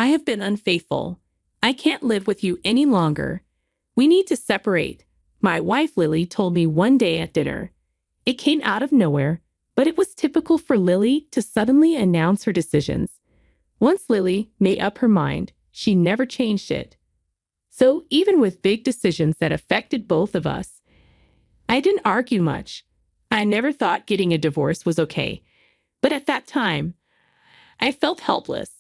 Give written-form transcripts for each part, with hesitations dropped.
I have been unfaithful. I can't live with you any longer. We need to separate, my wife Lily told me one day at dinner. It came out of nowhere, but it was typical for Lily to suddenly announce her decisions. Once Lily made up her mind, she never changed it. So even with big decisions that affected both of us, I didn't argue much. I never thought getting a divorce was okay. But at that time, I felt helpless.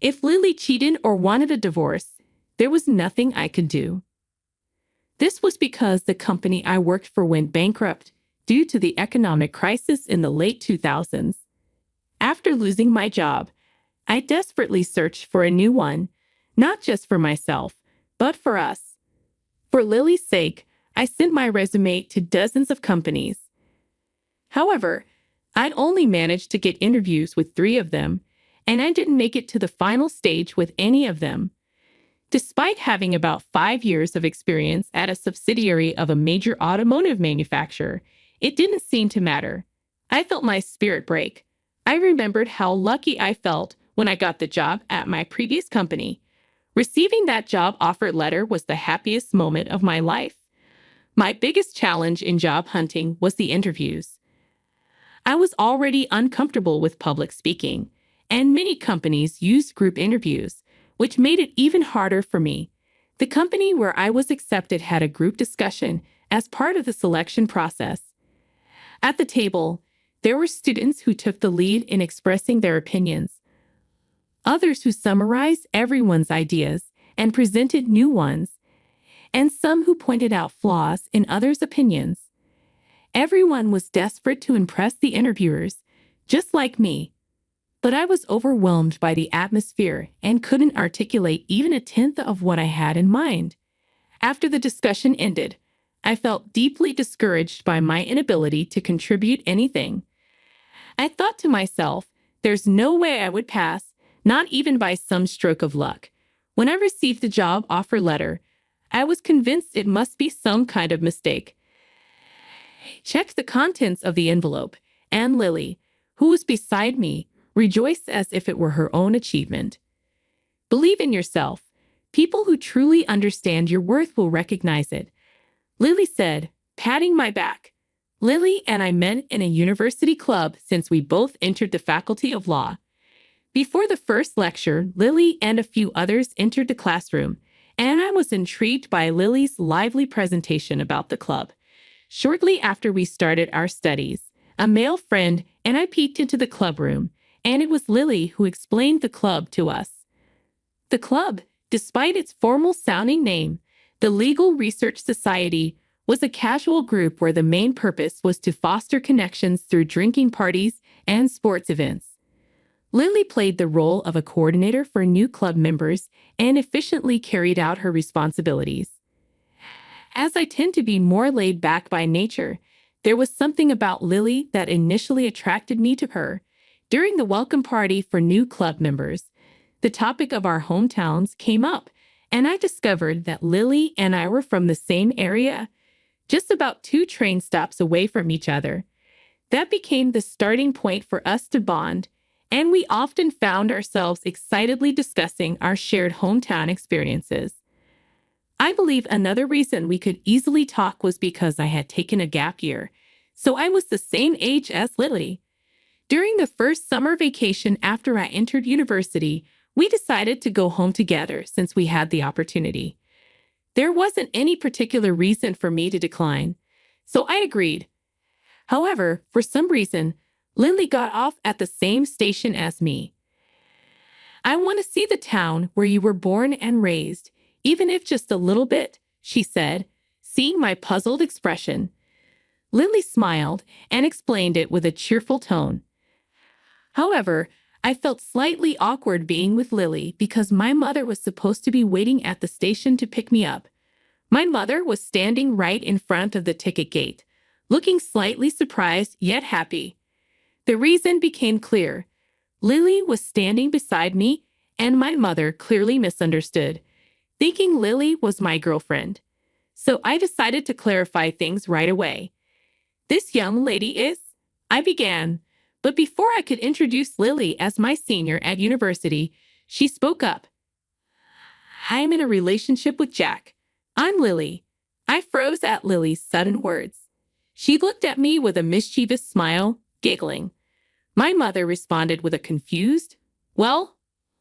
If Lily cheated or wanted a divorce, there was nothing I could do. This was because the company I worked for went bankrupt due to the economic crisis in the late 2000s. After losing my job, I desperately searched for a new one, not just for myself, but for us. For Lily's sake, I sent my resume to dozens of companies. However, I'd only managed to get interviews with 3 of them, and I didn't make it to the final stage with any of them. Despite having about 5 years of experience at a subsidiary of a major automotive manufacturer, it didn't seem to matter. I felt my spirit break. I remembered how lucky I felt when I got the job at my previous company. Receiving that job offer letter was the happiest moment of my life. My biggest challenge in job hunting was the interviews. I was already uncomfortable with public speaking, and many companies used group interviews, which made it even harder for me. The company where I was accepted had a group discussion as part of the selection process. At the table, there were students who took the lead in expressing their opinions, others who summarized everyone's ideas and presented new ones, and some who pointed out flaws in others' opinions. Everyone was desperate to impress the interviewers, just like me. But I was overwhelmed by the atmosphere and couldn't articulate even a tenth of what I had in mind. After the discussion ended, I felt deeply discouraged by my inability to contribute anything. I thought to myself, there's no way I would pass, not even by some stroke of luck. When I received the job offer letter, I was convinced it must be some kind of mistake. I checked the contents of the envelope, and Lily, who was beside me, rejoiced as if it were her own achievement. Believe in yourself. People who truly understand your worth will recognize it, Lily said, patting my back. Lily and I met in a university club since we both entered the Faculty of Law. Before the first lecture, Lily and a few others entered the classroom, and I was intrigued by Lily's lively presentation about the club. Shortly after we started our studies, a male friend and I peeked into the club room, and it was Lily who explained the club to us. The club, despite its formal-sounding name, the Legal Research Society, was a casual group where the main purpose was to foster connections through drinking parties and sports events. Lily played the role of a coordinator for new club members and efficiently carried out her responsibilities. As I tend to be more laid back by nature, there was something about Lily that initially attracted me to her. During the welcome party for new club members, the topic of our hometowns came up, and I discovered that Lily and I were from the same area, just about 2 train stops away from each other. That became the starting point for us to bond, and we often found ourselves excitedly discussing our shared hometown experiences. I believe another reason we could easily talk was because I had taken a gap year, so I was the same age as Lily. During the first summer vacation after I entered university, we decided to go home together since we had the opportunity. There wasn't any particular reason for me to decline, so I agreed. However, for some reason, Lily got off at the same station as me. "I want to see the town where you were born and raised, even if just a little bit," she said, seeing my puzzled expression. Lily smiled and explained it with a cheerful tone. However, I felt slightly awkward being with Lily because my mother was supposed to be waiting at the station to pick me up. My mother was standing right in front of the ticket gate, looking slightly surprised yet happy. The reason became clear. Lily was standing beside me, and my mother clearly misunderstood, thinking Lily was my girlfriend. So I decided to clarify things right away. "This young lady is," I began. But before I could introduce Lily as my senior at university, She spoke up. I'm in a relationship with Jack. I'm Lily. I froze at Lily's sudden words. She looked at me with a mischievous smile, giggling. My mother responded with a confused, "Well,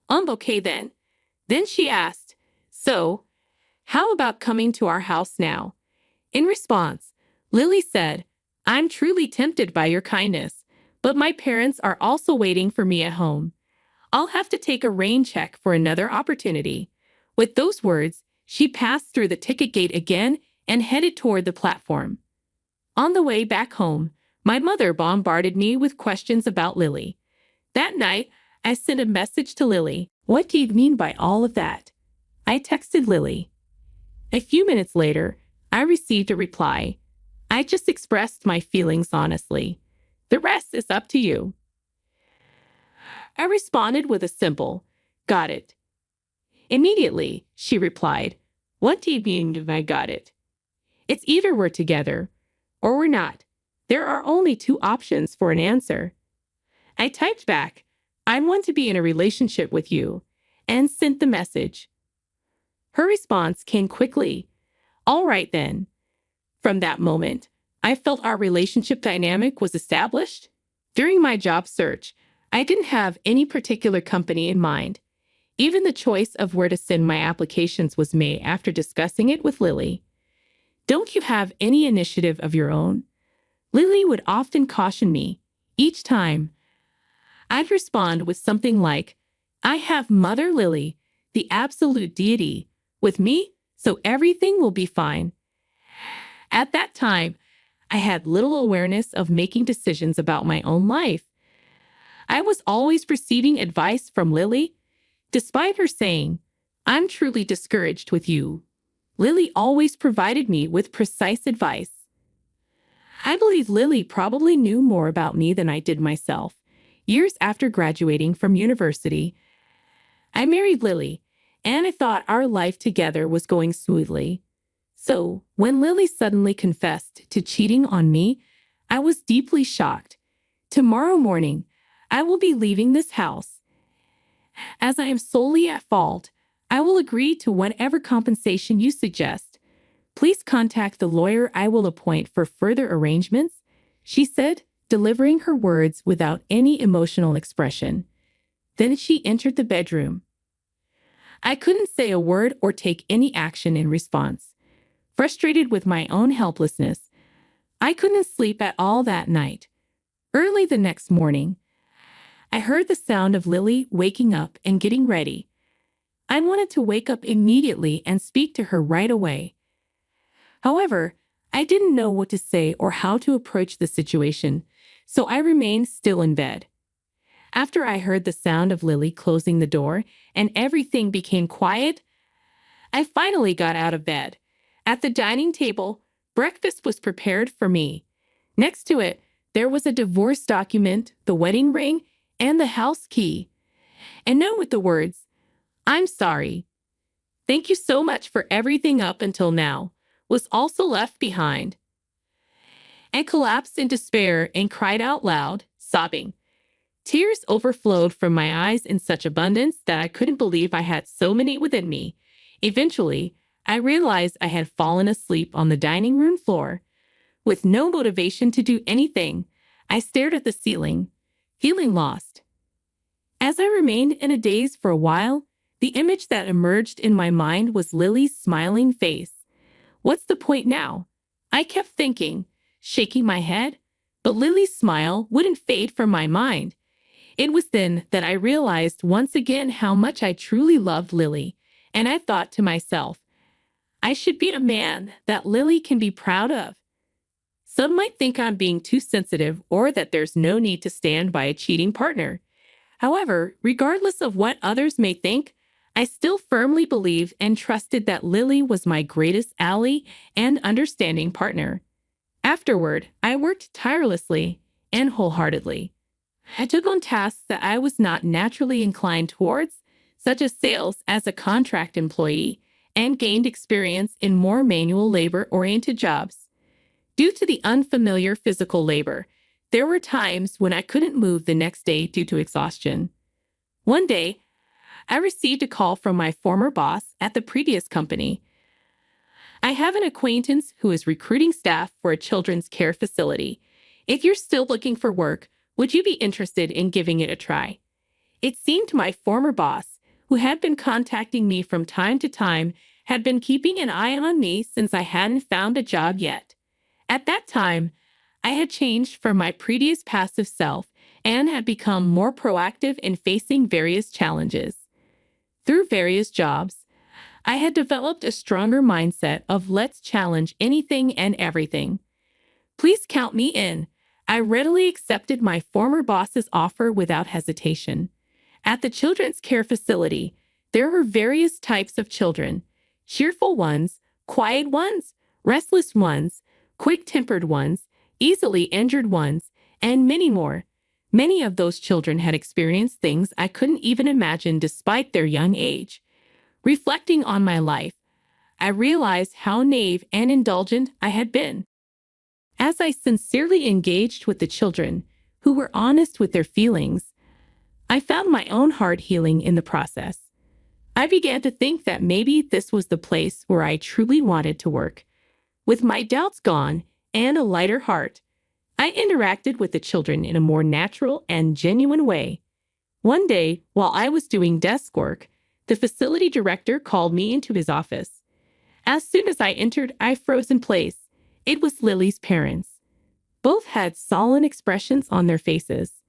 okay then." Then she asked, "So, how about coming to our house now?" In response, Lily said, "I'm truly tempted by your kindness, but my parents are also waiting for me at home. I'll have to take a rain check for another opportunity." With those words, she passed through the ticket gate again and headed toward the platform. On the way back home, my mother bombarded me with questions about Lily. That night, I sent a message to Lily. "What do you mean by all of that?" I texted Lily. A few minutes later, I received a reply. "I just expressed my feelings honestly. The rest is up to you." I responded with a simple, "Got it." Immediately, she replied, "What do you mean if I got it? It's either we're together or we're not. There are only two options for an answer." I typed back, "I want to be in a relationship with you," and sent the message. Her response came quickly. "All right then." From that moment, I felt our relationship dynamic was established. During my job search, I didn't have any particular company in mind. Even the choice of where to send my applications was made after discussing it with Lily. "Don't you have any initiative of your own?" Lily would often caution me. Each time, I'd respond with something like, "I have Mother Lily, the absolute deity, with me, so everything will be fine." At that time, I had little awareness of making decisions about my own life. I was always receiving advice from Lily. Despite her saying, "I'm truly discouraged with you," Lily always provided me with precise advice. I believe Lily probably knew more about me than I did myself. Years after graduating from university, I married Lily, and I thought our life together was going smoothly. So, when Lily suddenly confessed to cheating on me, I was deeply shocked. "Tomorrow morning, I will be leaving this house. As I am solely at fault, I will agree to whatever compensation you suggest. Please contact the lawyer I will appoint for further arrangements," she said, delivering her words without any emotional expression. Then she entered the bedroom. I couldn't say a word or take any action in response. Frustrated with my own helplessness, I couldn't sleep at all that night. Early the next morning, I heard the sound of Lily waking up and getting ready. I wanted to wake up immediately and speak to her right away. However, I didn't know what to say or how to approach the situation, so I remained still in bed. After I heard the sound of Lily closing the door and everything became quiet, I finally got out of bed. At the dining table, breakfast was prepared for me. Next to it, there was a divorce document, the wedding ring, and the house key. A note with the words, "I'm sorry. Thank you so much for everything up until now," was also left behind. I collapsed in despair and cried out loud, sobbing. Tears overflowed from my eyes in such abundance that I couldn't believe I had so many within me. Eventually, I realized I had fallen asleep on the dining room floor. With no motivation to do anything, I stared at the ceiling, feeling lost. As I remained in a daze for a while, the image that emerged in my mind was Lily's smiling face. What's the point now? I kept thinking, shaking my head, but Lily's smile wouldn't fade from my mind. It was then that I realized once again how much I truly loved Lily, and I thought to myself, I should be a man that Lily can be proud of. Some might think I'm being too sensitive or that there's no need to stand by a cheating partner. However, regardless of what others may think, I still firmly believed and trusted that Lily was my greatest ally and understanding partner. Afterward, I worked tirelessly and wholeheartedly. I took on tasks that I was not naturally inclined towards, such as sales as a contract employee, and gained experience in more manual labor-oriented jobs. Due to the unfamiliar physical labor, there were times when I couldn't move the next day due to exhaustion. One day, I received a call from my former boss at the previous company. I have an acquaintance who is recruiting staff for a children's care facility. If you're still looking for work, would you be interested in giving it a try? It seemed my former boss, who had been contacting me from time to time, had been keeping an eye on me since I hadn't found a job yet. At that time, I had changed from my previous passive self and had become more proactive in facing various challenges. Through various jobs, I had developed a stronger mindset of let's challenge anything and everything. Please count me in. I readily accepted my former boss's offer without hesitation. At the children's care facility, there were various types of children: cheerful ones, quiet ones, restless ones, quick-tempered ones, easily injured ones, and many more. Many of those children had experienced things I couldn't even imagine despite their young age. Reflecting on my life, I realized how naive and indulgent I had been. As I sincerely engaged with the children, who were honest with their feelings, I found my own heart healing in the process. I began to think that maybe this was the place where I truly wanted to work. With my doubts gone and a lighter heart, I interacted with the children in a more natural and genuine way. One day, while I was doing desk work, the facility director called me into his office. As soon as I entered, I froze in place. It was Lily's parents. Both had solemn expressions on their faces.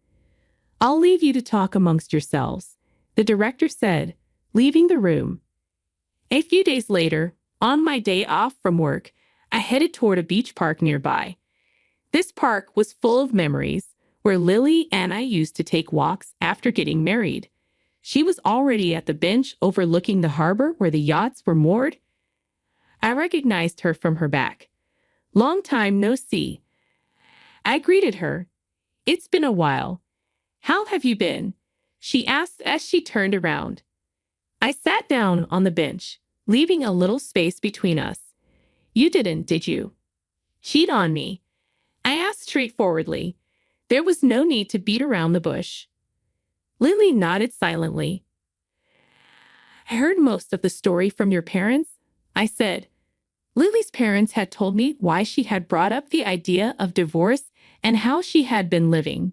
"I'll leave you to talk amongst yourselves," the director said, leaving the room. A few days later, on my day off from work, I headed toward a beach park nearby. This park was full of memories, where Lily and I used to take walks after getting married. She was already at the bench overlooking the harbor where the yachts were moored. I recognized her from her back. "Long time no see." I greeted her. "It's been a while. How have you been?" she asked as she turned around. I sat down on the bench, leaving a little space between us. "You didn't, did you? Cheat on me?" I asked straightforwardly. There was no need to beat around the bush. Lily nodded silently. "I heard most of the story from your parents," I said. Lily's parents had told me why she had brought up the idea of divorce and how she had been living.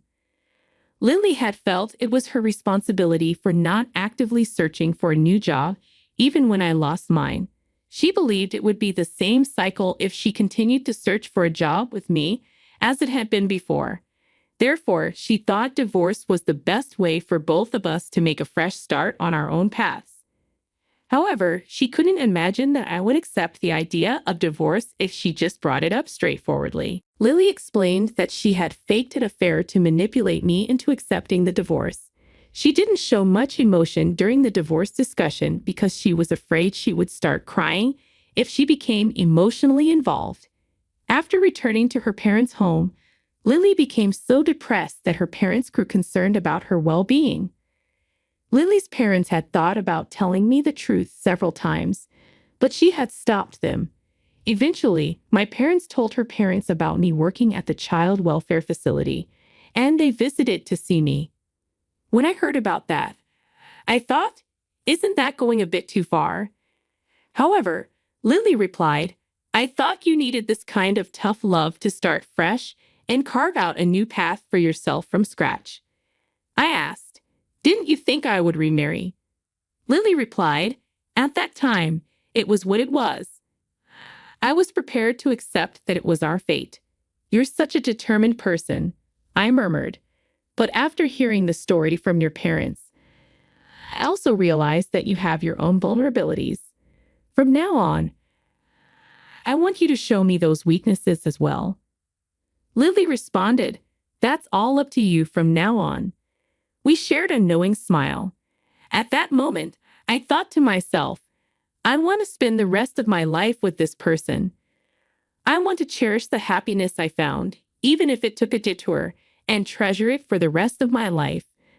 Lily had felt it was her responsibility for not actively searching for a new job, even when I lost mine. She believed it would be the same cycle if she continued to search for a job with me as it had been before. Therefore, she thought divorce was the best way for both of us to make a fresh start on our own paths. However, she couldn't imagine that I would accept the idea of divorce if she just brought it up straightforwardly. Lily explained that she had faked an affair to manipulate me into accepting the divorce. She didn't show much emotion during the divorce discussion because she was afraid she would start crying if she became emotionally involved. After returning to her parents' home, Lily became so depressed that her parents grew concerned about her well-being. Lily's parents had thought about telling me the truth several times, but she had stopped them. Eventually, my parents told her parents about me working at the child welfare facility, and they visited to see me. When I heard about that, I thought, isn't that going a bit too far? However, Lily replied, "I thought you needed this kind of tough love to start fresh and carve out a new path for yourself from scratch." I asked, "Didn't you think I would remarry?" Lily replied, "At that time, it was what it was. I was prepared to accept that it was our fate." "You're such a determined person," I murmured. "But after hearing the story from your parents, I also realized that you have your own vulnerabilities. From now on, I want you to show me those weaknesses as well." Lily responded, "That's all up to you from now on." We shared a knowing smile. At that moment, I thought to myself, I want to spend the rest of my life with this person. I want to cherish the happiness I found, even if it took a detour, and treasure it for the rest of my life.